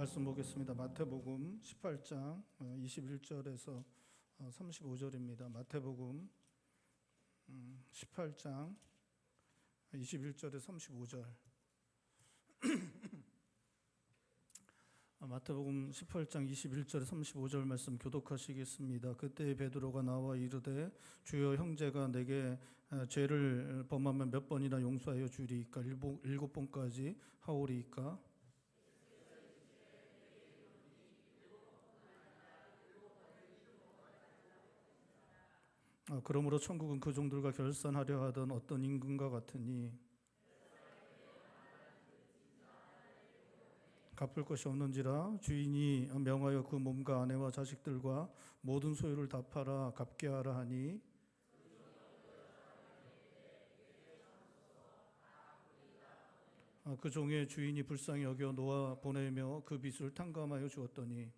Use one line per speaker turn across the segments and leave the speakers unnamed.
말씀 보겠습니다. 마태복음 18장 21절에서 35절입니다. 마태복음 18장 21절에서 35절. 마태복음 18장 21절에 35절 말씀 교독하시겠습니다. 그때 베드로가 나와 이르되 주여, 형제가 내게 죄를 범하면 몇 번이나 용서하여 주리이까? 일곱 번까지 하오리이까? 그러므로 천국은 그 종들과 결산하려 하던 어떤 임금과 같으니 갚을 것이 없는지라 주인이 명하여 그 몸과 아내와 자식들과 모든 소유를 다 팔아 갚게 하라 하니, 그 종의 주인이 불쌍히 여겨 놓아 보내며 그 빚을 탕감하여 주었더니,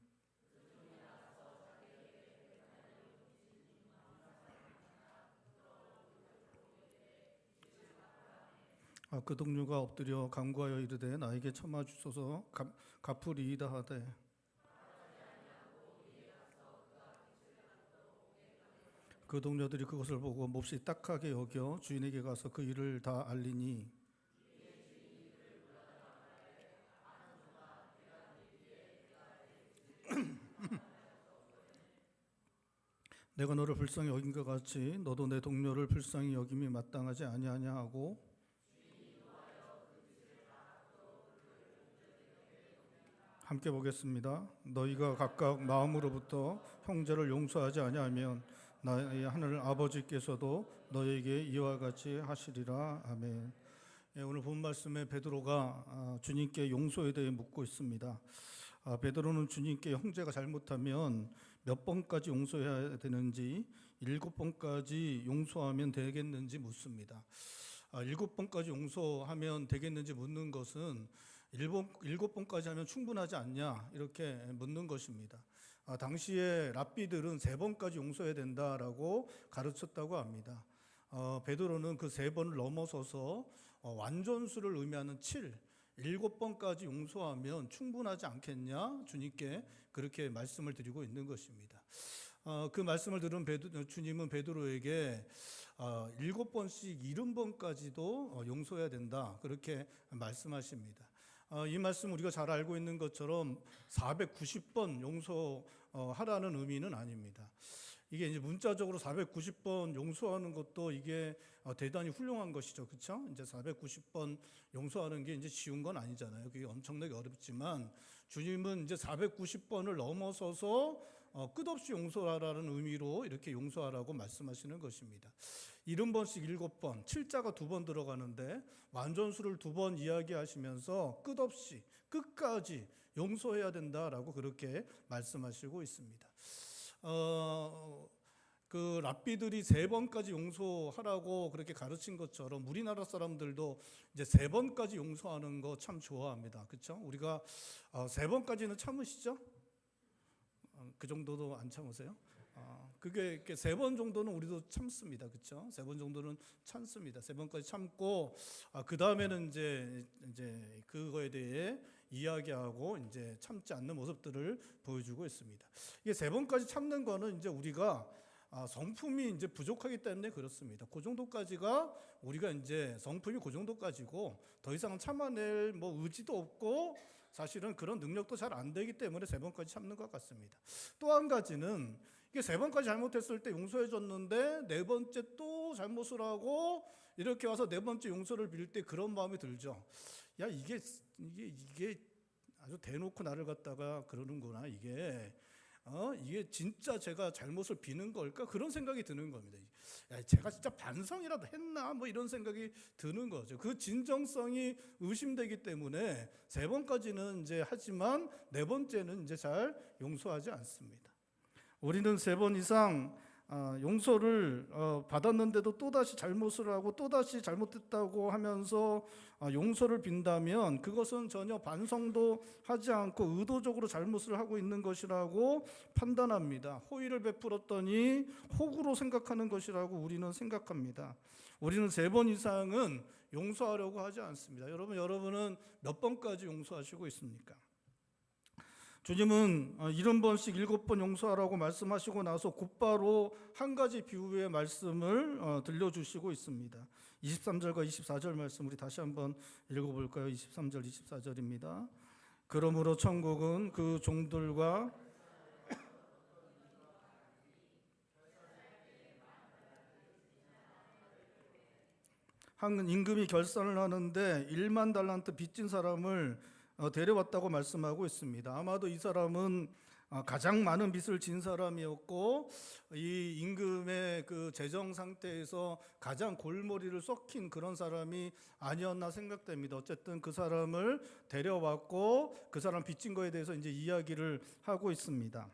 그 동료가 엎드려 간구하여 이르되 나에게 참아 주소서, 갚으리이다 하되, 그 동료들이 그것을 보고 몹시 딱하게 여겨 주인에게 가서 그 일을 다 알리니, 내가 너를 불쌍히 여긴 것 같이 너도 내 동료를 불쌍히 여김이 마땅하지 아니하냐 하고, 함께 보겠습니다. 너희가 각각 마음으로부터 형제를 용서하지 아니하면 나의 하늘 아버지께서도 너에게 이와 같이 하시리라. 아멘. 오늘 본 말씀에 베드로가 주님께 용서에 대해 묻고 있습니다. 베드로는 주님께 형제가 잘못하면 몇 번까지 용서해야 되는지, 7번까지 용서하면 되겠는지 묻습니다. 7번까지 용서하면 되겠는지 묻는 것은 7번까지 하면 충분하지 않냐, 이렇게 묻는 것입니다. 당시에 랍비들은 3번까지 용서해야 된다라고 가르쳤다고 합니다. 베드로는 그 3번을 넘어서서 완전수를 의미하는 7번까지 용서하면 충분하지 않겠냐, 주님께 그렇게 말씀을 드리고 있는 것입니다. 그 말씀을 들은 주님은 베드로에게 7번씩 70번까지도 용서해야 된다, 그렇게 말씀하십니다. 이 말씀 우리가 잘 알고 있는 것처럼 490번 용서하라는 의미는 아닙니다. 이게 이제 문자적으로 490번 용서하는 것도 이게 대단히 훌륭한 것이죠. 그렇죠? 이제 490번 용서하는 게 이제 쉬운 건 아니잖아요. 그게 엄청나게 어렵지만 주님은 이제 490번을 넘어서서 끝없이 용서하라는 의미로 이렇게 용서하라고 말씀하시는 것입니다. 70번씩 7번, 7자가 2번 들어가는데 완전수를 2번 이야기하시면서 끝없이 끝까지 용서해야 된다라고 그렇게 말씀하시고 있습니다. 그 랍비들이 3번까지 용서하라고 그렇게 가르친 것처럼 우리나라 사람들도 이제 3번까지 용서하는 거 참 좋아합니다. 그렇죠? 우리가 3번까지는 참으시죠? 그 정도도 안 참으세요? 그게 3번 정도는 우리도 참습니다. 그렇죠? 3번 정도는 참습니다. 3번까지 참고 그 다음에는 이제 그거에 대해 이야기하고 이제 참지 않는 모습들을 보여주고 있습니다. 이게 3번까지 참는 거는 이제 우리가 성품이 이제 부족하기 때문에 그렇습니다. 그 정도까지가 우리가 이제 성품이 그 정도까지고 더 이상 참아낼 의지도 없고 사실은 그런 능력도 잘 안 되기 때문에 3번까지 참는 것 같습니다. 또 한 가지는 이게 3번까지 잘못했을 때 용서해 줬는데 4번째 또 잘못을 하고 이렇게 와서 4번째 용서를 빌 때 그런 마음이 들죠. 야, 이게 아주 대놓고 나를 갖다가 그러는구나. 이게 진짜 제가 잘못을 비는 걸까? 그런 생각이 드는 겁니다. 야, 제가 진짜 반성이라도 했나? 이런 생각이 드는 거죠. 그 진정성이 의심되기 때문에 3번까지는 이제 하지만 4번째는 이제 잘 용서하지 않습니다. 우리는 3번 이상 용서를 받았는데도 또다시 잘못을 하고 또다시 잘못했다고 하면서 용서를 빈다면 그것은 전혀 반성도 하지 않고 의도적으로 잘못을 하고 있는 것이라고 판단합니다. 호의를 베풀었더니 호구로 생각하는 것이라고 우리는 생각합니다. 우리는 3번 이상은 용서하려고 하지 않습니다. 여러분은 몇 번까지 용서하시고 있습니까? 주님은 70번씩 7번 용서하라고 말씀하시고 나서 곧바로 한 가지 비유의 말씀을 들려주시고 있습니다. 23절과 24절 말씀 우리 다시 한번 읽어볼까요? 23절 24절입니다. 그러므로 천국은 그 종들과 한 임금이 결산을 하는데 1만 달란트 빚진 사람을 데려왔다고 말씀하고 있습니다. 아마도 이 사람은 가장 많은 빚을 진 사람이었고 이 임금의 그 재정 상태에서 가장 골머리를 썩힌 그런 사람이 아니었나 생각됩니다. 어쨌든 그 사람을 데려왔고 그 사람 빚진 거에 대해서 이제 이야기를 하고 있습니다.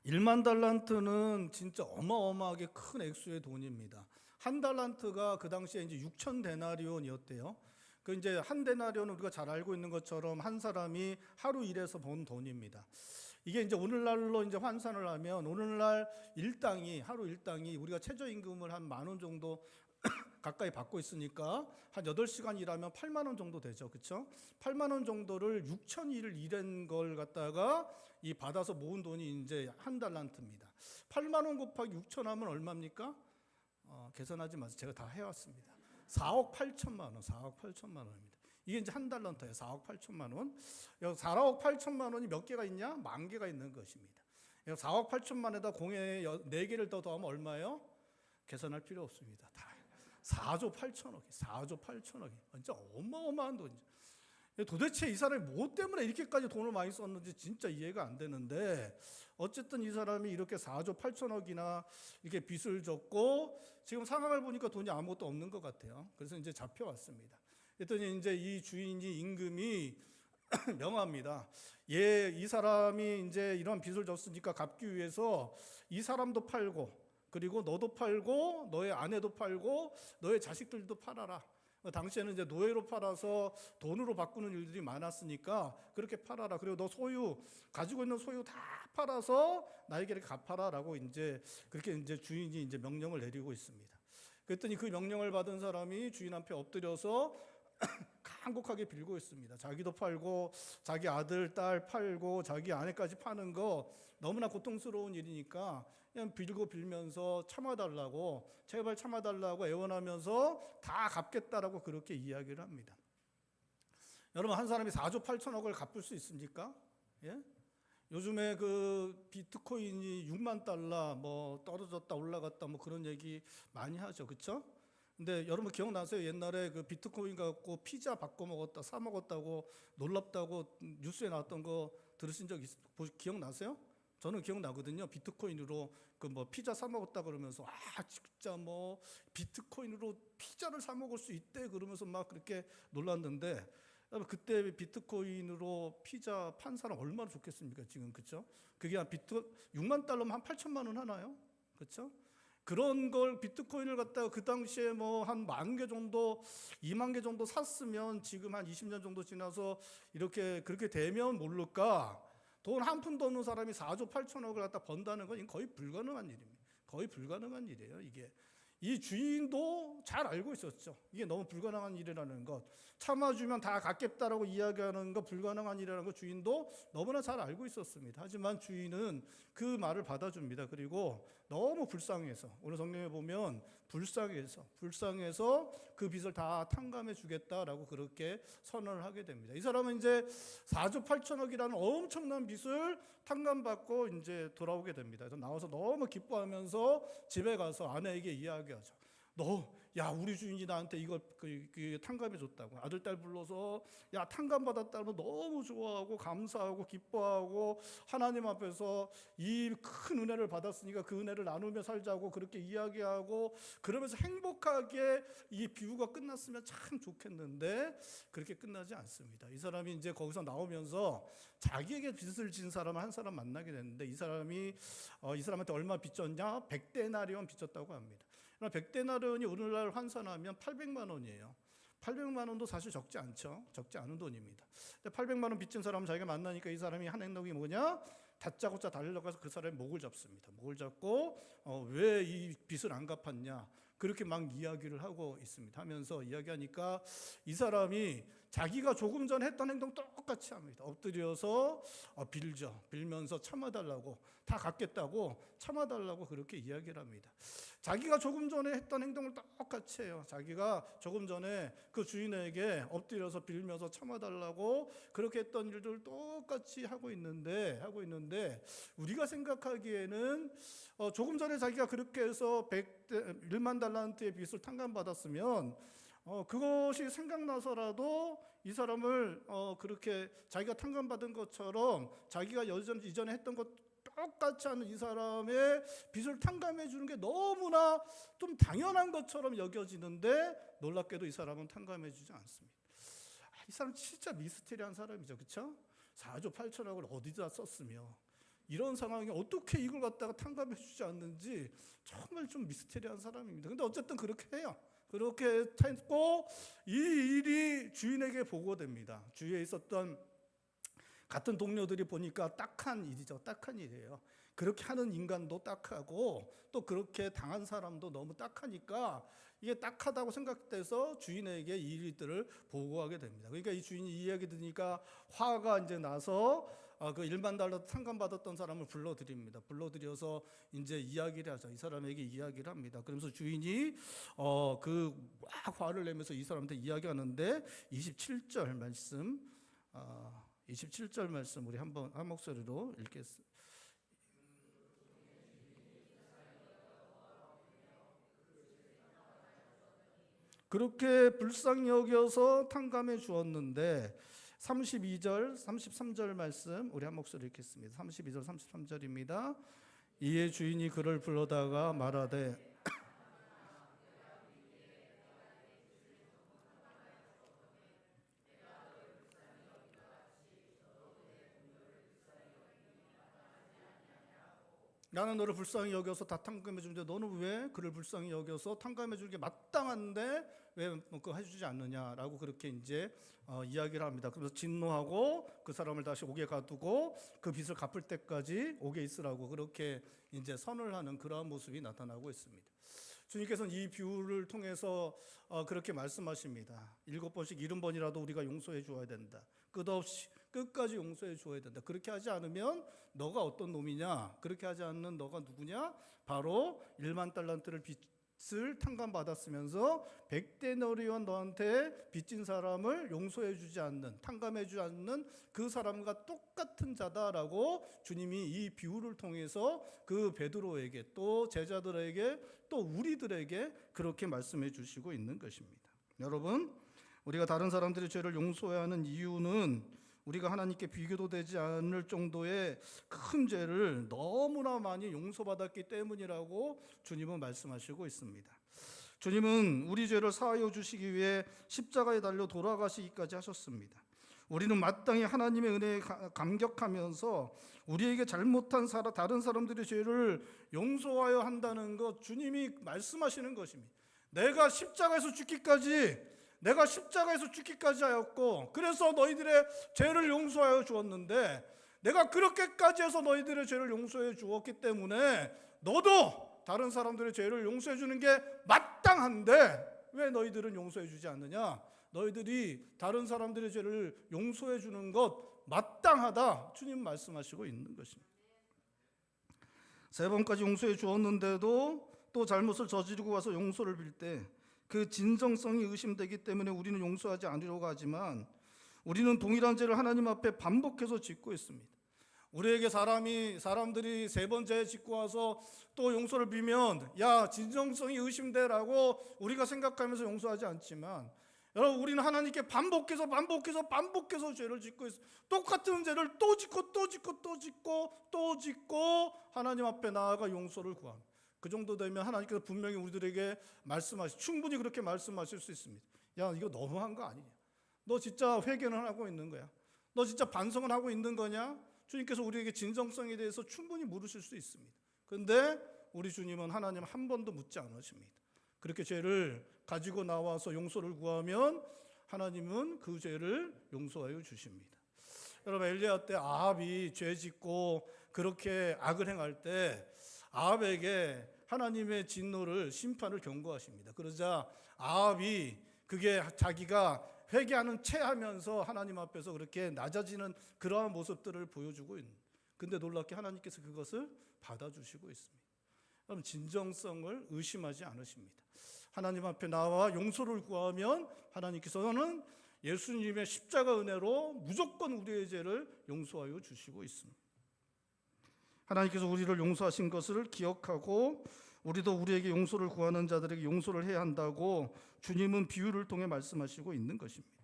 1만 달란트는 진짜 어마어마하게 큰 액수의 돈입니다. 한 달란트가 그 당시에 이제 6천 데나리온이었대요. 그 이제 한 데나리온은 우리가 잘 알고 있는 것처럼 한 사람이 하루 일해서 번 돈입니다. 이게 이제 오늘날로 이제 환산을 하면 오늘날 하루 일당이 우리가 최저임금을 한 10,000원 정도 가까이 받고 있으니까 한 8시간 일하면 8만 원 정도 되죠. 그렇죠? 8만 원 정도를 6,000일을 일한 걸 갖다가 이 받아서 모은 돈이 이제 한 달란트입니다. 8만 원 곱하기 6,000 하면 얼마입니까? 계산하지 마세요. 제가 다 해왔습니다. 4억 8천만 원, 4억 8천만 원입니다. 이게 이제 한 달란트예요. 4억 8천만 원. 4억 8천만 원이 몇 개가 있냐? 10,000개가 있는 것입니다. 4억 8천만에다 공에 4개를 더 더하면 얼마예요? 계산할 필요 없습니다. 다 4조 8천억이, 4조 8천억이. 진짜 어마어마한 돈이죠. 도대체 이 사람이 뭐 때문에 이렇게까지 돈을 많이 썼는지 진짜 이해가 안 되는데 어쨌든 이 사람이 이렇게 4조 8천억이나 이렇게 빚을 졌고 지금 상황을 보니까 돈이 아무것도 없는 것 같아요. 그래서 이제 잡혀왔습니다. 그랬더니 이제 이 주인이 임금이 명합니다. 이 사람이 이제 이런 빚을 졌으니까 갚기 위해서 이 사람도 팔고 그리고 너도 팔고 너의 아내도 팔고 너의 자식들도 팔아라. 당시에는 이제 노예로 팔아서 돈으로 바꾸는 일들이 많았으니까 그렇게 팔아라. 그리고 너 가지고 있는 소유 다 팔아서 나에게 이렇게 갚아라라고 이제 그렇게 이제 주인이 이제 명령을 내리고 있습니다. 그랬더니 그 명령을 받은 사람이 주인 앞에 엎드려서 간곡하게 빌고 있습니다. 자기도 팔고 자기 아들, 딸 팔고 자기 아내까지 파는 거 너무나 고통스러운 일이니까 그냥 빌면서 참아달라고 제발 참아달라고 애원하면서 다 갚겠다라고 그렇게 이야기를 합니다. 여러분 한 사람이 4조 8천억을 갚을 수 있습니까? 예? 요즘에 그 비트코인이 6만 달러 뭐 떨어졌다 올라갔다 뭐 그런 얘기 많이 하죠. 그렇죠? 근데 여러분 기억나세요? 옛날에 그 비트코인 갖고 피자 바꿔 먹었다, 사 먹었다고 놀랍다고 뉴스에 나왔던 거 들으신 적 기억나세요? 저는 기억나거든요. 비트코인으로 그 뭐 피자 사 먹었다 그러면서 진짜 뭐 비트코인으로 피자를 사 먹을 수 있대 그러면서 막 그렇게 놀랐는데 그때 비트코인으로 피자 판 사람 얼마나 좋겠습니까? 지금 그렇죠? 그게 한 6만 달러면 한 8천만 원 하나요? 그렇죠? 그런 걸 비트코인을 갖다가 그 당시에 뭐 한 10,000개 정도 20,000개 정도 샀으면 지금 한 20년 정도 지나서 그렇게 되면 모를까 돈 한 푼도 없는 사람이 4조 8천억을 갖다 번다는 건 거의 불가능한 일입니다. 거의 불가능한 일이에요. 이게 이 주인도 잘 알고 있었죠. 이게 너무 불가능한 일이라는 것, 참아주면 다 갚겠다라고 이야기하는 거 불가능한 일이라는 거 주인도 너무나 잘 알고 있었습니다. 하지만 주인은 그 말을 받아줍니다. 그리고 너무 불쌍해서 오늘 성경에 보면 불쌍해서 그 빚을 다 탕감해 주겠다라고 그렇게 선언을 하게 됩니다. 이 사람은 이제 4조 8천억이라는 엄청난 빚을 탕감받고 이제 돌아오게 됩니다. 그래서 나와서 너무 기뻐하면서 집에 가서 아내에게 이야기하죠. 우리 주인이 나한테 이걸 탕감해 줬다고. 아들, 딸 불러서 탕감 받았다고 너무 좋아하고 감사하고 기뻐하고 하나님 앞에서 이 큰 은혜를 받았으니까 그 은혜를 나누며 살자고 그렇게 이야기하고 그러면서 행복하게 이 비유가 끝났으면 참 좋겠는데 그렇게 끝나지 않습니다. 이 사람이 이제 거기서 나오면서 자기에게 빚을 진 사람을 한 사람 만나게 됐는데 이 사람한테 얼마 빚졌냐? 100데나리온 빚졌다고 합니다. 100데나리온이 오늘날 환산하면 800만 원이에요. 800만 원도 사실 적지 않죠. 적지 않은 돈입니다. 800만 원 빚진 사람 자기가 만나니까 이 사람이 한 행동이 뭐냐? 다짜고짜 달려가서 그 사람의 목을 잡습니다. 목을 잡고 왜 이 빚을 안 갚았냐? 그렇게 막 이야기를 하고 있습니다. 하면서 이야기하니까 이 사람이 자기가 조금 전에 했던 행동 똑같이 합니다. 엎드려서 빌면서 참아달라고, 다 갚겠다고 참아달라고 그렇게 이야기를 합니다. 자기가 조금 전에 했던 행동을 똑같이 해요. 자기가 조금 전에 그 주인에게 엎드려서 빌면서 참아달라고 그렇게 했던 일들을 똑같이 하고 있는데 우리가 생각하기에는 조금 전에 자기가 그렇게 해서 1만 달란트의 빚을 탕감받았으면 그것이 생각나서라도 이 사람을 그렇게 자기가 탕감받은 것처럼 자기가 이전에 했던 것 똑같이 하는 이 사람의 빚을 탕감해 주는 게 너무나 좀 당연한 것처럼 여겨지는데 놀랍게도 이 사람은 탕감해 주지 않습니다. 이 사람 진짜 미스테리한 사람이죠. 그렇죠? 4조 8천억을 어디다 썼으며 이런 상황에 어떻게 이걸 갖다가 탕감해 주지 않는지 정말 좀 미스테리한 사람입니다. 근데 어쨌든 그렇게 해요. 그렇게 했고 이 일이 주인에게 보고됩니다. 주위에 있었던 같은 동료들이 보니까 딱한 일이죠. 딱한 일이에요. 그렇게 하는 인간도 딱하고 또 그렇게 당한 사람도 너무 딱하니까 이게 딱하다고 생각돼서 주인에게 이 일들을 보고하게 됩니다. 그러니까 이 주인이 이 이야기 들으니까 화가 이제 나서 그 1만 달러 탕감받았던 사람을 불러들입니다. 불러들여서 이제 이야기를 하죠. 이 사람에게 이야기를 합니다. 그러면서 주인이 막 화를 내면서 이 사람한테 이야기하는데 27절 말씀, 27절 말씀 우리 한 목소리로 읽겠습니다. 그렇게 불쌍히 여겨서 탕감해 주었는데 32절, 33절 말씀 우리 한 목소리 읽겠습니다. 32절, 33절입니다. 이에 주인이 그를 불러다가 말하되 나는 너를 불쌍히 여겨서 다 탕감해 주는데 너는 왜 그를 불쌍히 여겨서 탕감해 주는 게 마땅한데 왜 그거 해주지 않느냐라고 그렇게 이제 이야기를 합니다. 그래서 진노하고 그 사람을 다시 옥에 가두고 그 빚을 갚을 때까지 옥에 있으라고 그렇게 이제 선을 하는 그러한 모습이 나타나고 있습니다. 주님께서는 이 비유를 통해서 그렇게 말씀하십니다. 7번씩 70번이라도 우리가 용서해 주어야 된다. 끝없이 끝까지 용서해 주어야 된다. 그렇게 하지 않으면 너가 어떤 놈이냐? 그렇게 하지 않는 너가 누구냐? 바로 1만 달란트를 빚을 탕감받았으면서 100데나리온 너한테 빚진 사람을 용서해 주지 않는, 탕감해 주지 않는 그 사람과 똑같은 자다라고 주님이 이 비유를 통해서 그 베드로에게 또 제자들에게 또 우리들에게 그렇게 말씀해 주시고 있는 것입니다. 여러분, 우리가 다른 사람들의 죄를 용서해야 하는 이유는 우리가 하나님께 비교도 되지 않을 정도의 큰 죄를 너무나 많이 용서받았기 때문이라고 주님은 말씀하시고 있습니다. 주님은 우리 죄를 사하여 주시기 위해 십자가에 달려 돌아가시기까지 하셨습니다. 우리는 마땅히 하나님의 은혜에 감격하면서 우리에게 잘못한 다른 사람들의 죄를 용서하여 한다는 것 주님이 말씀하시는 것입니다. 내가 십자가에서 죽기까지 하였고 그래서 너희들의 죄를 용서하여 주었는데 내가 그렇게까지 해서 너희들의 죄를 용서해 주었기 때문에 너도 다른 사람들의 죄를 용서해 주는 게 마땅한데 왜 너희들은 용서해 주지 않느냐? 너희들이 다른 사람들의 죄를 용서해 주는 것 마땅하다 주님 말씀하시고 있는 것입니다. 3번까지 용서해 주었는데도 또 잘못을 저지르고 와서 용서를 빌 때 그 진정성이 의심되기 때문에 우리는 용서하지 않으려고 하지만 우리는 동일한 죄를 하나님 앞에 반복해서 짓고 있습니다. 우리에게 사람들이 3번 죄 짓고 와서 또 용서를 빌면 야 진정성이 의심돼라고 우리가 생각하면서 용서하지 않지만 여러분 우리는 하나님께 반복해서 죄를 짓고 있어요. 똑같은 죄를 또 짓고 하나님 앞에 나아가 용서를 구합니다. 그 정도 되면 하나님께서 분명히 우리들에게 충분히 그렇게 말씀하실 수 있습니다. 야 이거 너무한 거 아니냐? 너 진짜 회개는 하고 있는 거야? 너 진짜 반성은 하고 있는 거냐? 주님께서 우리에게 진정성에 대해서 충분히 물으실 수 있습니다. 그런데 우리 주님은 하나님 한 번도 묻지 않으십니다. 그렇게 죄를 가지고 나와서 용서를 구하면 하나님은 그 죄를 용서하여 주십니다. 여러분 엘리야 때 아합이 죄 짓고 그렇게 악을 행할 때 아합에게 하나님의 진노를 심판을 경고하십니다. 그러자 아합이 그게 자기가 회개하는 채 하면서 하나님 앞에서 그렇게 낮아지는 그러한 모습들을 보여주고 있는. 근데 놀랍게 하나님께서 그것을 받아주시고 있습니다. 그럼 진정성을 의심하지 않으십니다. 하나님 앞에 나와 용서를 구하면 하나님께서는 예수님의 십자가 은혜로 무조건 우리의 죄를 용서하여 주시고 있습니다. 하나님께서 우리를 용서하신 것을 기억하고 우리도 우리에게 용서를 구하는 자들에게 용서를 해야 한다고 주님은 비유를 통해 말씀하시고 있는 것입니다.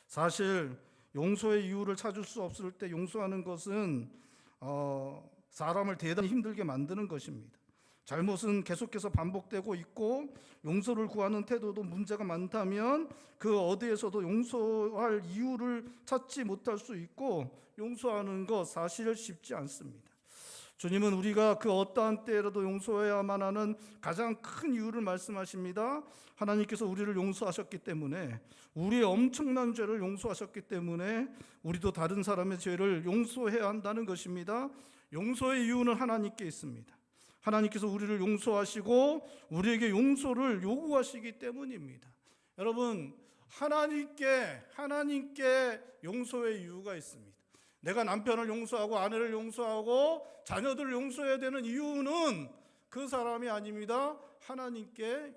사실 용서의 이유를 찾을 수 없을 때 용서하는 것은 사람을 대단히 힘들게 만드는 것입니다. 잘못은 계속해서 반복되고 있고 용서를 구하는 태도도 문제가 많다면 그 어디에서도 용서할 이유를 찾지 못할 수 있고 용서하는 것 사실 쉽지 않습니다. 주님은 우리가 그 어떠한 때라도 용서해야만 하는 가장 큰 이유를 말씀하십니다. 하나님께서 우리를 용서하셨기 때문에, 우리의 엄청난 죄를 용서하셨기 때문에 우리도 다른 사람의 죄를 용서해야 한다는 것입니다. 용서의 이유는 하나님께 있습니다. 하나님께서 우리를 용서하시고 우리에게 용서를 요구하시기 때문입니다. 여러분, 하나님께 용서의 이유가 있습니다. 내가 남편을 용서하고 아내를 용서하고 자녀들을 용서해야 되는 이유는 그 사람이 아닙니다. 하나님께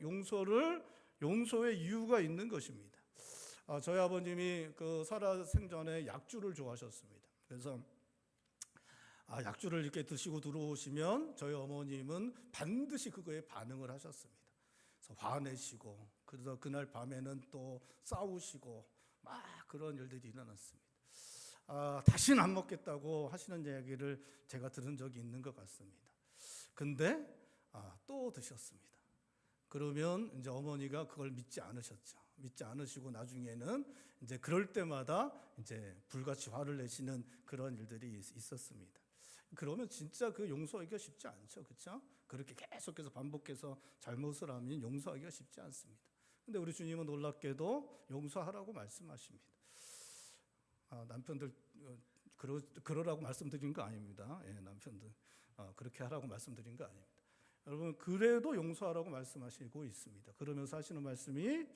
용서의 이유가 있는 것입니다. 저희 아버님이 그 살아생전에 약주를 좋아하셨습니다. 그래서 약주를 이렇게 드시고 들어오시면 저희 어머님은 반드시 그거에 반응을 하셨습니다. 그래서 화내시고, 그래서 그날 밤에는 또 싸우시고 막 그런 일들이 일어났습니다. 다시는 안 먹겠다고 하시는 이야기를 제가 들은 적이 있는 것 같습니다. 근데 또 드셨습니다. 그러면 이제 어머니가 그걸 믿지 않으셨죠. 믿지 않으시고 나중에는 이제 그럴 때마다 이제 불같이 화를 내시는 그런 일들이 있었습니다. 그러면 진짜 그 용서하기가 쉽지 않죠, 그렇죠? 그렇게 계속해서 반복해서 잘못을 하면 용서하기가 쉽지 않습니다. 근데 우리 주님은 놀랍게도 용서하라고 말씀하십니다. 남편들 그러라고 말씀드린 거 아닙니다. 예, 남편들 그렇게 하라고 말씀드린 거 아닙니다. 여러분, 그래도 용서하라고 말씀하시고 있습니다. 그러면서 하시는 말씀이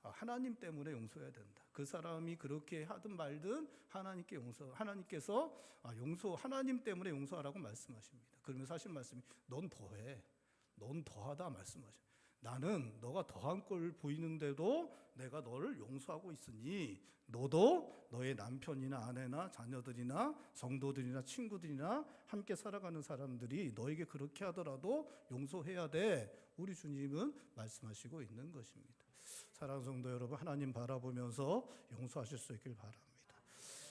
하나님 때문에 용서해야 된다. 그 사람이 그렇게 하든 말든 하나님께서 하나님 때문에 용서하라고 말씀하십니다. 그러면서 하시는 말씀이 넌 더해, 넌 더하다 말씀하십니다. 나는 너가 더한 꼴 보이는데도 내가 너를 용서하고 있으니 너도 너의 남편이나 아내나 자녀들이나 성도들이나 친구들이나 함께 살아가는 사람들이 너에게 그렇게 하더라도 용서해야 돼. 우리 주님은 말씀하시고 있는 것입니다. 사랑하는 성도 여러분, 하나님 바라보면서 용서하실 수 있길 바랍니다.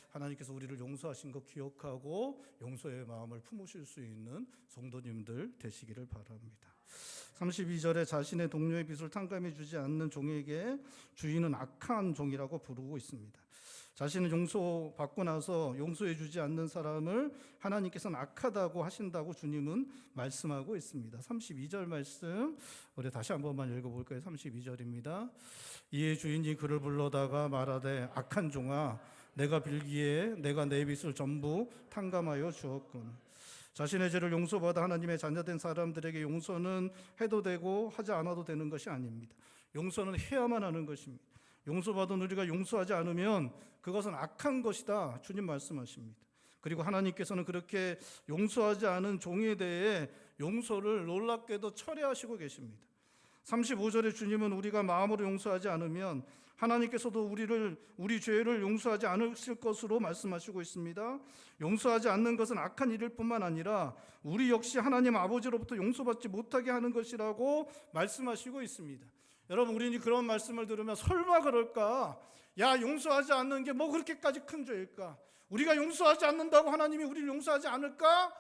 하나님께서 우리를 용서하신 것 기억하고 용서의 마음을 품으실 수 있는 성도님들 되시기를 바랍니다. 32절에 자신의 동료의 빚을 탕감해 주지 않는 종에게 주인은 악한 종이라고 부르고 있습니다. 자신은 용서받고 나서 용서해 주지 않는 사람을 하나님께서는 악하다고 하신다고 주님은 말씀하고 있습니다. 32절 말씀 우리 다시 한 번만 읽어볼까요? 32절입니다. 이에 주인이 그를 불러다가 말하되 악한 종아, 내가 빌기에 내가 내 빚을 전부 탕감하여 주었군. 자신의 죄를 용서받아 하나님의 자녀된 사람들에게 용서는 해도 되고 하지 않아도 되는 것이 아닙니다. 용서는 해야만 하는 것입니다. 용서받은 우리가 용서하지 않으면 그것은 악한 것이다, 주님 말씀하십니다. 그리고 하나님께서는 그렇게 용서하지 않은 종에 대해 용서를 놀랍게도 철회하시고 계십니다. 35절에 주님은 우리가 마음으로 용서하지 않으면 하나님께서도 우리 죄를 용서하지 않으실 것으로 말씀하시고 있습니다. 용서하지 않는 것은 악한 일일 뿐만 아니라 우리 역시 하나님 아버지로부터 용서받지 못하게 하는 것이라고 말씀하시고 있습니다. 여러분, 우리는 그런 말씀을 들으면 설마 그럴까? 야, 용서하지 않는 게 뭐 그렇게까지 큰 죄일까? 우리가 용서하지 않는다고 하나님이 우리를 용서하지 않을까?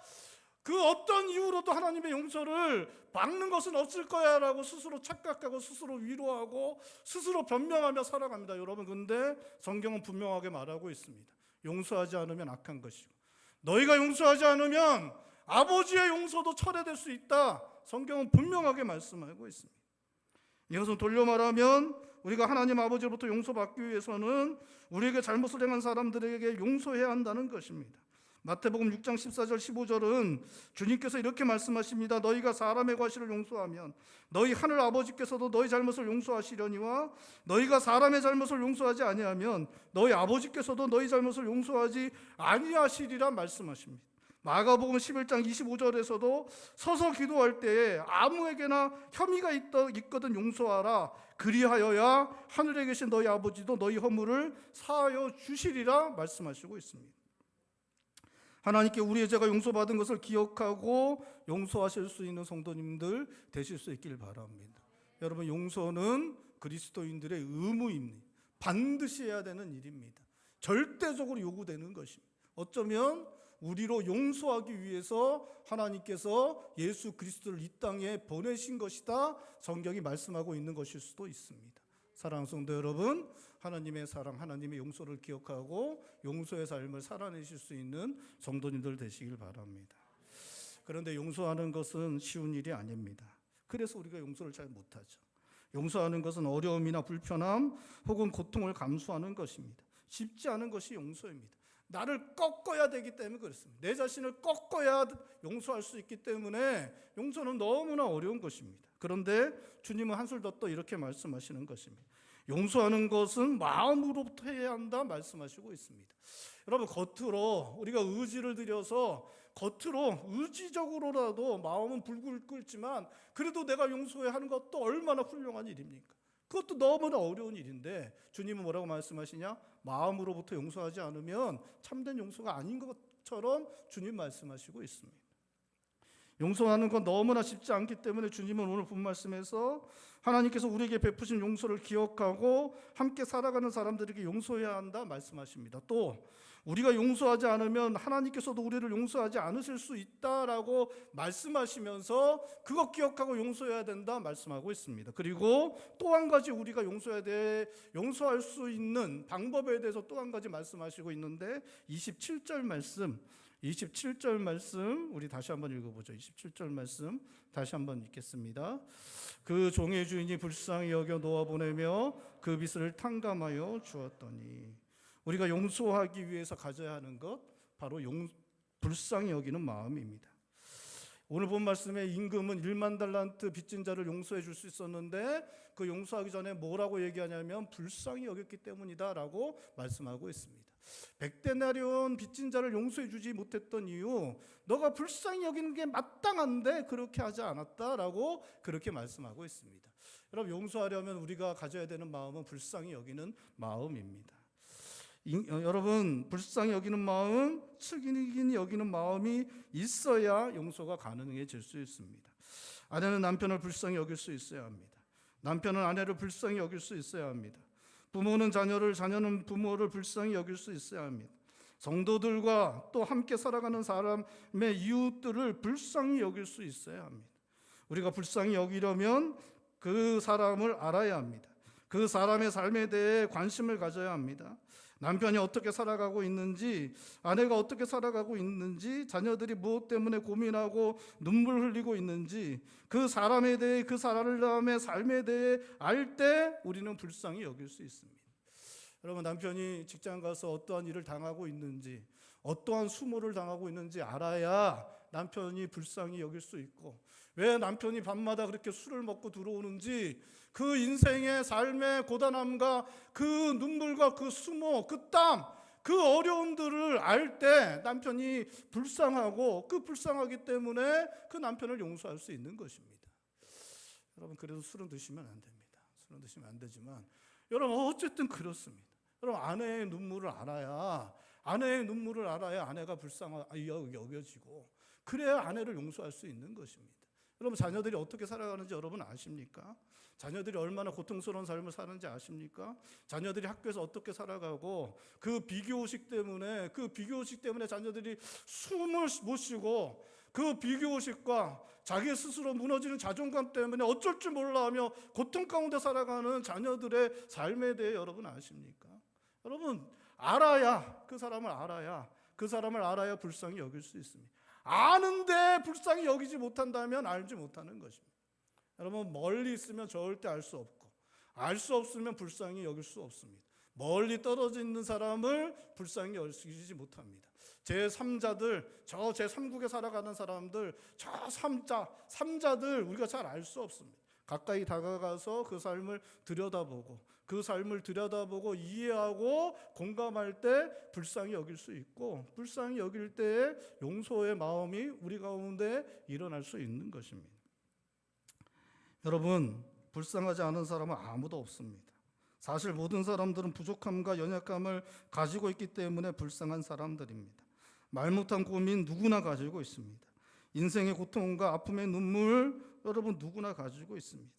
그 어떤 이유로도 하나님의 용서를 막는 것은 없을 거야 라고 스스로 착각하고 스스로 위로하고 스스로 변명하며 살아갑니다. 여러분, 근데 성경은 분명하게 말하고 있습니다. 용서하지 않으면 악한 것이고 너희가 용서하지 않으면 아버지의 용서도 철회될 수 있다. 성경은 분명하게 말씀하고 있습니다. 이것은 돌려 말하면 우리가 하나님 아버지로부터 용서받기 위해서는 우리에게 잘못을 행한 사람들에게 용서해야 한다는 것입니다.
마태복음 6장 14절 15절은 주님께서 이렇게 말씀하십니다. 너희가 사람의 과실을 용서하면 너희 하늘 아버지께서도 너희 잘못을 용서하시려니와 너희가 사람의 잘못을 용서하지 아니하면 너희 아버지께서도 너희 잘못을 용서하지 아니하시리라 말씀하십니다. 마가복음 11장 25절에서도 서서 기도할 때에 아무에게나 혐의가 있거든 용서하라. 그리하여야 하늘에 계신 너희 아버지도 너희 허물을 사하여 주시리라 말씀하시고 있습니다. 하나님께 우리의 죄가 용서받은 것을 기억하고 용서하실 수 있는 성도님들 되실 수 있길 바랍니다. 여러분, 용서는 그리스도인들의 의무입니다. 반드시 해야 되는 일입니다. 절대적으로 요구되는 것입니다. 어쩌면 우리로 용서하기 위해서 하나님께서 예수 그리스도를 이 땅에 보내신 것이다, 성경이 말씀하고 있는 것일 수도 있습니다. 사랑하는 성도 여러분, 하나님의 사랑, 하나님의 용서를 기억하고 용서의 삶을 살아내실 수 있는 성도님들 되시길 바랍니다. 그런데 용서하는 것은 쉬운 일이 아닙니다. 그래서 우리가 용서를 잘 못하죠. 용서하는 것은 어려움이나 불편함 혹은 고통을 감수하는 것입니다. 쉽지 않은 것이 용서입니다. 나를 꺾어야 되기 때문에 그렇습니다. 내 자신을 꺾어야 용서할 수 있기 때문에 용서는 너무나 어려운 것입니다. 그런데 주님은 한술 더 또 이렇게 말씀하시는 것입니다. 용서하는 것은 마음으로부터 해야 한다 말씀하시고 있습니다. 여러분, 겉으로 우리가 의지를 들여서 겉으로 의지적으로라도 마음은 불굴 끓지만 그래도 내가 용서해야 하는 것도 얼마나 훌륭한 일입니까? 그것도 너무나 어려운 일인데 주님은 뭐라고 말씀하시냐? 마음으로부터 용서하지 않으면 참된 용서가 아닌 것처럼 주님 말씀하시고 있습니다. 용서하는 건 너무나 쉽지 않기 때문에 주님은 오늘 본 말씀에서 하나님께서 우리에게 베푸신 용서를 기억하고 함께 살아가는 사람들에게 용서해야 한다 말씀하십니다. 또 우리가 용서하지 않으면 하나님께서도 우리를 용서하지 않으실 수 있다라고 말씀하시면서 그것 기억하고 용서해야 된다 말씀하고 있습니다. 그리고 또 한 가지 우리가 용서할 수 있는 방법에 대해서 또 한 가지 말씀하시고 있는데 27절 말씀 우리 다시 한번 읽어보죠. 27절 말씀 다시 한번 읽겠습니다. 그 종의 주인이 불쌍히 여겨 놓아보내며 그 빚을 탕감하여 주었더니. 우리가 용서하기 위해서 가져야 하는 것 바로 불쌍히 여기는 마음입니다. 오늘 본 말씀의 임금은 1만 달란트 빚진 자를 용서해 줄 수 있었는데 그 용서하기 전에 뭐라고 얘기하냐면 불쌍히 여겼기 때문이다라고 말씀하고 있습니다. 100데나리온 빚진 자를 용서해 주지 못했던 이유, 너가 불쌍히 여기는 게 마땅한데 그렇게 하지 않았다라고 그렇게 말씀하고 있습니다. 여러분, 용서하려면 우리가 가져야 되는 마음은 불쌍히 여기는 마음입니다. 여러분, 불쌍히 여기는 마음, 측은히 여기는 마음이 있어야 용서가 가능해질 수 있습니다. 아내는 남편을 불쌍히 여길 수 있어야 합니다. 남편은 아내를 불쌍히 여길 수 있어야 합니다. 부모는 자녀를, 자녀는 부모를 불쌍히 여길 수 있어야 합니다. 성도들과 또 함께 살아가는 사람의 이웃들을 불쌍히 여길 수 있어야 합니다. 우리가 불쌍히 여기려면 그 사람을 알아야 합니다. 그 사람의 삶에 대해 관심을 가져야 합니다. 남편이 어떻게 살아가고 있는지, 아내가 어떻게 살아가고 있는지, 자녀들이 무엇 때문에 고민하고 눈물 흘리고 있는지, 그 사람에 대해, 그 사람의 삶에 대해 알 때 우리는 불쌍히 여길 수 있습니다. 여러분, 남편이 직장 가서 어떠한 일을 당하고 있는지, 어떠한 수모를 당하고 있는지 알아야 남편이 불쌍히 여길 수 있고, 왜 남편이 밤마다 그렇게 술을 먹고 들어오는지 그 인생의 삶의 고단함과 그 눈물과 그 수모, 그 땀, 그 어려움들을 알 때 남편이 불쌍하고 그 불쌍하기 때문에 그 남편을 용서할 수 있는 것입니다. 여러분, 그래서 술은 드시면 안 됩니다. 술은 드시면 안 되지만 여러분, 어쨌든 그렇습니다. 여러분, 아내의 눈물을 알아야 아내가 불쌍하게 여겨지고 그래야 아내를 용서할 수 있는 것입니다. 여러분, 자녀들이 어떻게 살아가는지 여러분 아십니까? 자녀들이 얼마나 고통스러운 삶을 사는지 아십니까? 자녀들이 학교에서 어떻게 살아가고 그 비교의식 때문에 자녀들이 숨을 못 쉬고 그 비교의식과 자기 스스로 무너지는 자존감 때문에 어쩔 줄 몰라 하며 고통 가운데 살아가는 자녀들의 삶에 대해 여러분 아십니까? 여러분, 그 사람을 알아야 불쌍히 여길 수 있습니다. 아는데 불쌍히 여기지 못한다면 알지 못하는 것입니다. 여러분, 멀리 있으면 절대 알 수 없고 알 수 없으면 불쌍히 여길 수 없습니다.
멀리 떨어져 있는 사람을 불쌍히 여기지 못합니다. 제3자들, 저 제3국에 살아가는 사람들, 저 3자들 우리가 잘 알 수 없습니다. 가까이 다가가서 그 삶을 들여다보고 이해하고 공감할 때 불쌍히 여길 수 있고, 불쌍히 여길 때에 용서의 마음이 우리 가운데 일어날 수 있는 것입니다. 여러분, 불쌍하지 않은 사람은 아무도 없습니다. 사실 모든 사람들은 부족함과 연약함을 가지고 있기 때문에 불쌍한 사람들입니다. 말 못한 고민 누구나 가지고 있습니다. 인생의 고통과 아픔의 눈물 여러분 누구나 가지고 있습니다.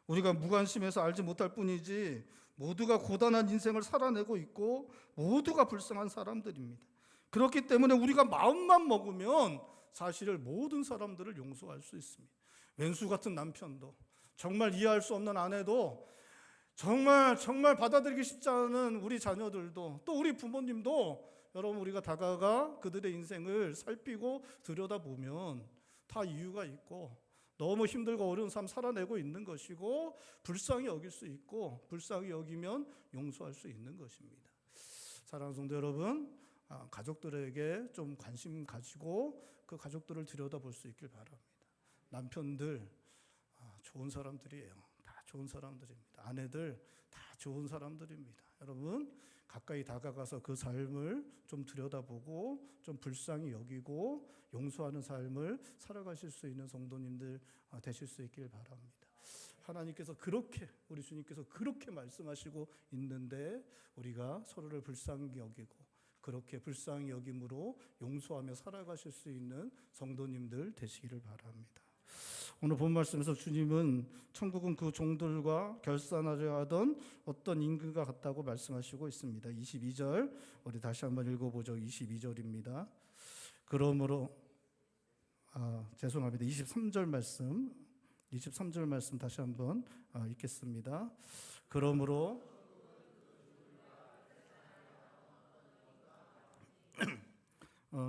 우리가 무관심해서 알지 못할 뿐이지 모두가 고단한 인생을 살아내고 있고 모두가 불쌍한 사람들입니다. 그렇기 때문에 우리가 마음만 먹으면 사실을 모든 사람들을 용서할 수 있습니다. 왼수 같은 남편도, 정말 이해할 수 없는 아내도, 정말 받아들이기 쉽지 않은 우리 자녀들도, 또 우리 부모님도 여러분 우리가 다가가 그들의 인생을 살피고 들여다보면 다 이유가 있고 너무 힘들고 어려운 삶 살아내고 있는 것이고 불쌍히 여길 수 있고 불쌍히 여기면 용서할 수 있는 것입니다. 사랑하는 성도 여러분, 가족들에게 좀 관심 가지고 그 가족들을 들여다볼 수 있길 바랍니다. 남편들 좋은 사람들이에요. 다 좋은 사람들입니다. 아내들 다 좋은 사람들입니다. 여러분 가까이 다가가서 그 삶을 좀 들여다보고 좀 불쌍히 여기고 용서하는 삶을 살아가실 수 있는 성도님들 되실 수 있길 바랍니다. 하나님께서 그렇게, 우리 주님께서 그렇게 말씀하시고 있는데 우리가 서로를 불쌍히 여기고 그렇게 불쌍히 여김으로 용서하며 살아가실 수 있는 성도님들 되시기를 바랍니다. 오늘 본 말씀에서 주님은 천국은 그 종들과 결산하려 하던 어떤 임금과 같다고 말씀하시고 있습니다. 22절 우리 다시 한번 읽어보죠. 22절입니다. 그러므로 죄송합니다. 23절 말씀 다시 한번 읽겠습니다. 그러므로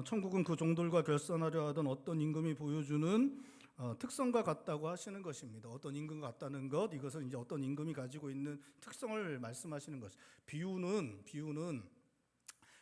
천국은 그 종들과 결산하려 하던 어떤 임금이 보여주는 특성과 같다고 하시는 것입니다. 어떤 임금과 같다는 것, 이것은 이제 어떤 임금이 가지고 있는 특성을 말씀하시는 것.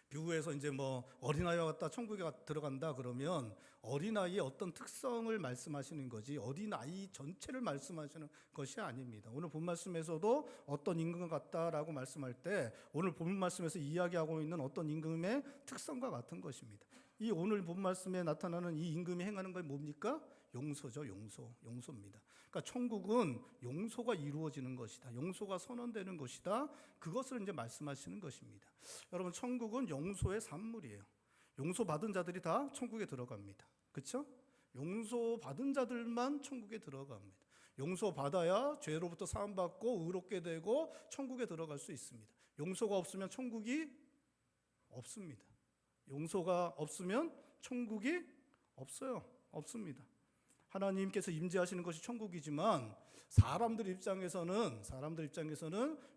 비유에서 이제 뭐 어린아이와 같다 천국에 들어간다 그러면 어린아이의 어떤 특성을 말씀하시는 거지 어린아이 전체를 말씀하시는 것이 아닙니다. 오늘 본 말씀에서도 어떤 임금과 같다라고 말씀할 때 오늘 본 말씀에서 이야기하고 있는 어떤 임금의 특성과 같은 것입니다. 이 오늘 본 말씀에 나타나는 이 임금이 행하는 건 뭡니까? 용서죠. 용서입니다. 그러니까 천국은 용서가 이루어지는 것이다. 용서가 선언되는 것이다. 그것을 이제 말씀하시는 것입니다. 여러분, 천국은 용서의 산물이에요. 용서받은 자들이 다 천국에 들어갑니다. 그렇죠? 용서받은 자들만 천국에 들어갑니다. 용서받아야 죄로부터 사함받고 의롭게 되고 천국에 들어갈 수 있습니다. 용서가 없으면 천국이 없습니다. 용서가 없으면 천국이 없습니다. 하나님께서 임재하시는 것이 천국이지만 사람들 입장에서는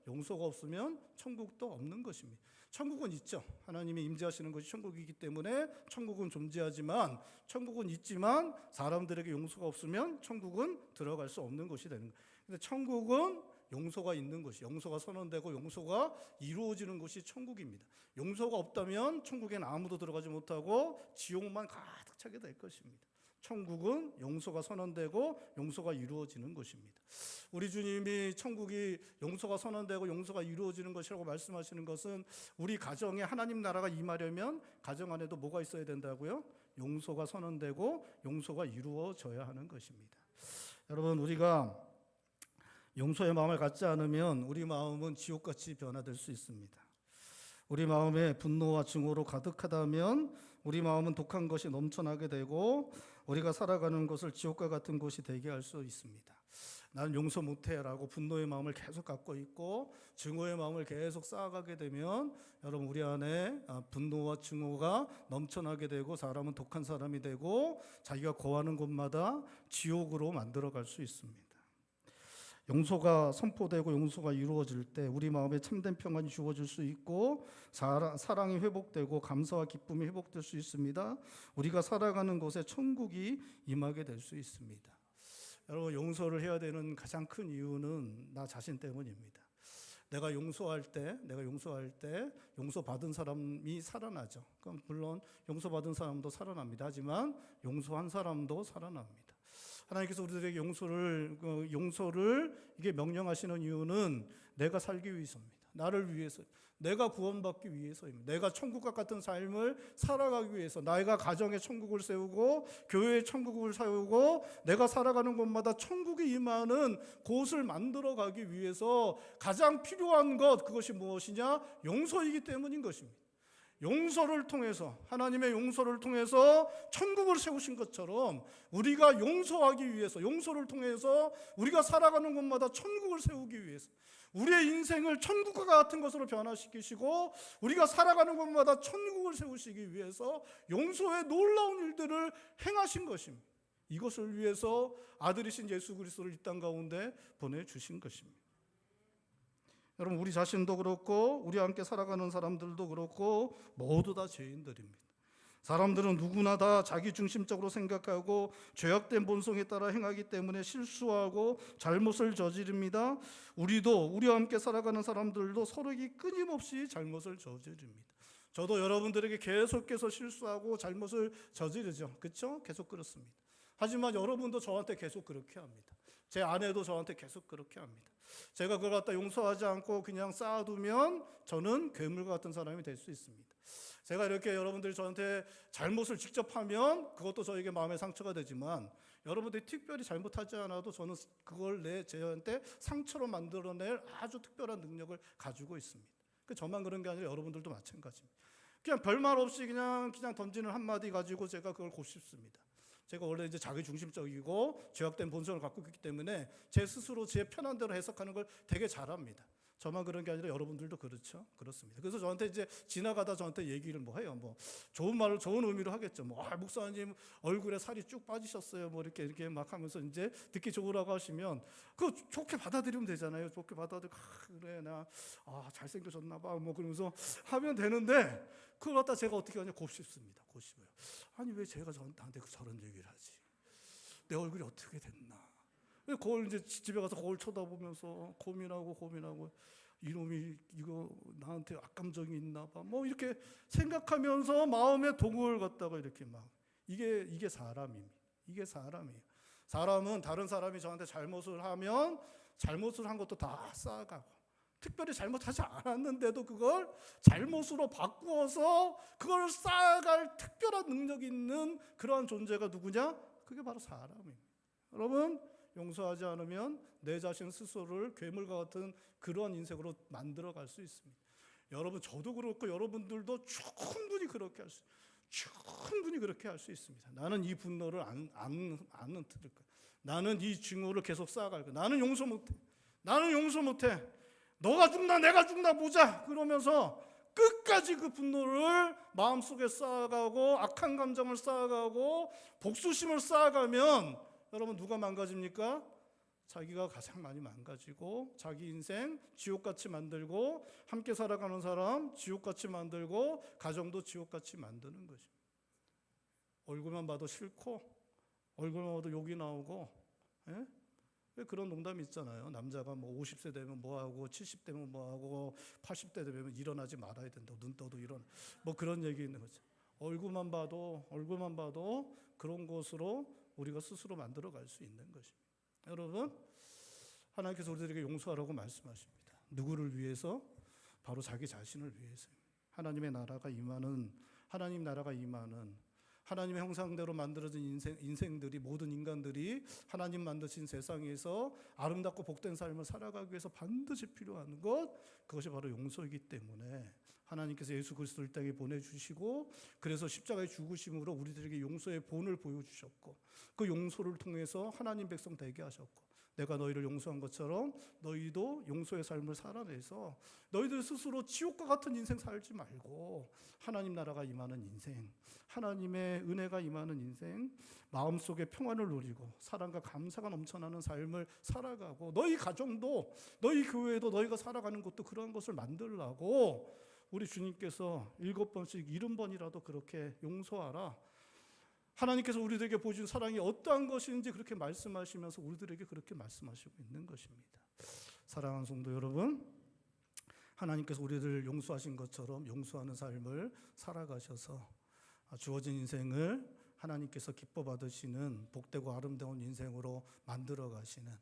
용서가 없으면 천국도 없는 것입니다. 천국은 있죠. 하나님이 임재하시는 것이 천국이기 때문에 천국은 존재하지만 천국은 있지만 사람들에게 용서가 없으면 천국은 들어갈 수 없는 것이 되는 거예요. 근데 천국은 용서가 있는 것이, 용서가 선언되고 용서가 이루어지는 것이 천국입니다. 용서가 없다면 천국에는 아무도 들어가지 못하고 지옥만 가득 차게 될 것입니다. 천국은 용서가 선언되고 용서가 이루어지는 것입니다. 우리 주님이 천국이 용서가 선언되고 용서가 이루어지는 것이라고 말씀하시는 것은 우리 가정에 하나님 나라가 임하려면 가정 안에도 뭐가 있어야 된다고요? 용서가 선언되고 용서가 이루어져야 하는 것입니다. 여러분, 우리가 용서의 마음을 갖지 않으면 우리 마음은 지옥같이 변화될 수 있습니다. 우리 마음에 분노와 증오로 가득하다면 우리 마음은 독한 것이 넘쳐나게 되고 우리가 살아가는 것을 지옥과 같은 곳이 되게 할 수 있습니다. 나는 용서 못해라고 분노의 마음을 계속 갖고 있고 증오의 마음을 계속 쌓아가게 되면 여러분 우리 안에 분노와 증오가 넘쳐나게 되고 사람은 독한 사람이 되고 자기가 거하는 곳마다 지옥으로 만들어갈 수 있습니다. 용서가 선포되고 용서가 이루어질 때 우리 마음에 참된 평안이 주어질 수 있고 사랑이 회복되고 감사와 기쁨이 회복될 수 있습니다. 우리가 살아가는 곳에 천국이 임하게 될 수 있습니다. 여러분, 용서를 해야 되는 가장 큰 이유는 나 자신 때문입니다. 내가 용서할 때 용서받은 사람이 살아나죠. 그럼 물론 용서받은 사람도 살아납니다. 하지만 용서한 사람도 살아납니다. 하나님께서 우리들에게 용서를 이게 명령하시는 이유는 내가 살기 위해서입니다. 나를 위해서, 내가 구원받기 위해서입니다. 내가 천국과 같은 삶을 살아가기 위해서, 내가 가정에 천국을 세우고 교회에 천국을 세우고 내가 살아가는 곳마다 천국이 임하는 곳을 만들어가기 위해서 가장 필요한 것, 그것이 무엇이냐? 용서이기 때문인 것입니다. 용서를 통해서, 하나님의 용서를 통해서 천국을 세우신 것처럼 우리가 용서하기 위해서, 용서를 통해서 우리가 살아가는 곳마다 천국을 세우기 위해서, 우리의 인생을 천국과 같은 것으로 변화시키시고 우리가 살아가는 곳마다 천국을 세우시기 위해서 용서의 놀라운 일들을 행하신 것입니다. 이것을 위해서 아들이신 예수 그리스도를 이 땅 가운데 보내주신 것입니다. 여러분, 우리 자신도 그렇고 우리 함께 살아가는 사람들도 그렇고 모두 다 죄인들입니다. 사람들은 누구나 다 자기중심적으로 생각하고 죄악된 본성에 따라 행하기 때문에 실수하고 잘못을 저지릅니다. 우리도, 우리와 함께 살아가는 사람들도 서로에게 끊임없이 잘못을 저지릅니다. 저도 여러분들에게 계속해서 실수하고 잘못을 저지르죠. 그렇죠? 계속 그렇습니다. 하지만 여러분도 저한테 계속 그렇게 합니다. 제 아내도 저한테 계속 그렇게 합니다. 제가 그걸 갖다 용서하지 않고 그냥 쌓아두면 저는 괴물 같은 사람이 될 수 있습니다. 제가 이렇게 여러분들이 저한테 잘못을 직접 하면 그것도 저에게 마음의 상처가 되지만 여러분들이 특별히 잘못하지 않아도 저는 그걸 저한테 상처로 만들어낼 아주 특별한 능력을 가지고 있습니다. 저만 그런 게 아니라 여러분들도 마찬가지입니다. 그냥 별말 없이 그냥 던지는 한마디 가지고 제가 그걸 곱씹습니다. 제가 원래 이제 자기중심적이고 죄악된 본성을 갖고 있기 때문에 제 스스로 제 편한 대로 해석하는 걸 되게 잘합니다. 저만 그런 게 아니라 여러분들도 그렇죠? 그렇습니다. 그래서 저한테 이제 지나가다 저한테 얘기를 해요. 좋은 말을 좋은 의미로 하겠죠. 목사님 얼굴에 살이 쭉 빠지셨어요. 이렇게 막 하면서 이제 듣기 좋으라고 하시면 그거 좋게 받아들이면 되잖아요. 좋게 받아들이고 그래 나 잘생겨졌나 봐. 그러면서 하면 되는데 그걸 갖다 제가 어떻게 하냐 곱씹습니다. 곱씹어요. 아니 왜 제가 저한테 저런 얘기를 하지? 내 얼굴이 어떻게 됐나? 그걸 이제 집에 가서 거울 쳐다보면서 고민하고 이놈이 이거 나한테 악감정이 있나 봐. 이렇게 생각하면서 마음의 동을 갖다가 이렇게 막 이게 사람입니다. 이게 사람이에요. 사람은 다른 사람이 저한테 잘못을 하면 잘못을 한 것도 다 쌓아가고 특별히 잘못하지 않았는데도 그걸 잘못으로 바꾸어서 그걸 쌓아갈 특별한 능력이 있는 그러한 존재가 누구냐? 그게 바로 사람입니다. 여러분, 용서하지 않으면 내 자신 스스로를 괴물과 같은 그러한 인생으로 만들어갈 수 있습니다. 여러분, 저도 그렇고 여러분들도 충분히 그렇게 할 수 있습니다. 나는 이 분노를 안 틀을 거야. 나는 이 증오를 계속 쌓아갈 거야. 나는 용서 못해. 너가 죽나 내가 죽나 보자. 그러면서 끝까지 그 분노를 마음속에 쌓아가고 악한 감정을 쌓아가고 복수심을 쌓아가면 여러분 누가 망가집니까? 자기가 가장 많이 망가지고 자기 인생 지옥같이 만들고 함께 살아가는 사람 지옥같이 만들고 가정도 지옥같이 만드는 것입니다. 얼굴만 봐도 싫고 얼굴만 봐도 욕이 나오고 왜 그런 농담이 있잖아요. 남자가 50세 되면 뭐하고 70 되면 뭐하고 80대 되면 일어나지 말아야 된다. 눈 떠도 일어나. 그런 얘기 있는 거죠. 얼굴만 봐도 그런 것으로 우리가 스스로 만들어갈 수 있는 것입니다. 여러분, 하나님께서 우리들에게 용서하라고 말씀하십니다. 누구를 위해서? 바로 자기 자신을 위해서입니다. 하나님 나라가 임하는 하나님의 형상대로 만들어진 인생들이 모든 인간들이 하나님 만드신 세상에서 아름답고 복된 삶을 살아가기 위해서 반드시 필요한 그것이 바로 용서이기 때문에 하나님께서 예수 그리스도를 이 땅에 보내주시고 그래서 십자가의 죽으심으로 우리들에게 용서의 본을 보여주셨고 그 용서를 통해서 하나님 백성 되게 하셨고 내가 너희를 용서한 것처럼 너희도 용서의 삶을 살아내서 너희들 스스로 지옥과 같은 인생 살지 말고 하나님 나라가 임하는 인생, 하나님의 은혜가 임하는 인생, 마음속에 평안을 누리고 사랑과 감사가 넘쳐나는 삶을 살아가고 너희 가정도 너희 교회도 너희가 살아가는 것도 그런 것을 만들라고 우리 주님께서 7번씩 70번이라도 그렇게 용서하라. 하나님께서 우리들에게 보여준 사랑이 어떠한 것인지 그렇게 말씀하시면서 우리들에게 그렇게 말씀하시고 있는 것입니다. 사랑하는 성도 여러분, 하나님께서 우리를 용서하신 것처럼 용서하는 삶을 살아가셔서 주어진 인생을 하나님께서 기뻐 받으시는 복되고 아름다운 인생으로 만들어 가시는,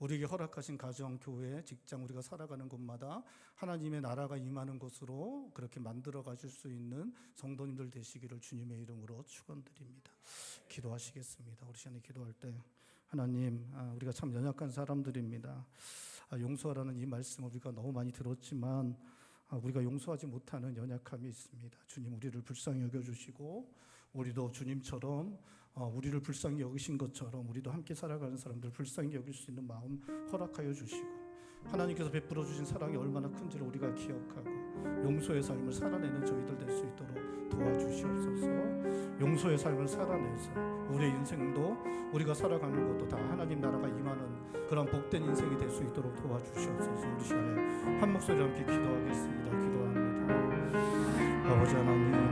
우리에게 허락하신 가정, 교회, 직장, 우리가 살아가는 곳마다 하나님의 나라가 임하는 곳으로 그렇게 만들어 가실 수 있는 성도님들 되시기를 주님의 이름으로 축원드립니다. 기도하시겠습니다. 우리 시간에 기도할 때 하나님, 우리가 참 연약한 사람들입니다. 용서하라는 이 말씀 우리가 너무 많이 들었지만 우리가 용서하지 못하는 연약함이 있습니다. 주님, 우리를 불쌍히 여겨주시고 우리도 주님처럼 우리를 불쌍히 여기신 것처럼 우리도 함께 살아가는 사람들 불쌍히 여길 수 있는 마음 허락하여 주시고, 하나님께서 베풀어 주신 사랑이 얼마나 큰지를 우리가 기억하고 용서의 삶을 살아내는 저희들 될 수 있도록 도와주시옵소서. 용서의 삶을 살아내서 우리의 인생도 우리가 살아가는 것도 다 하나님 나라가 임하는 그런 복된 인생이 될 수 있도록 도와주시옵소서. 우리 시간에 한 목소리 함께 기도하겠습니다. 기도합니다. 아버지 하나님,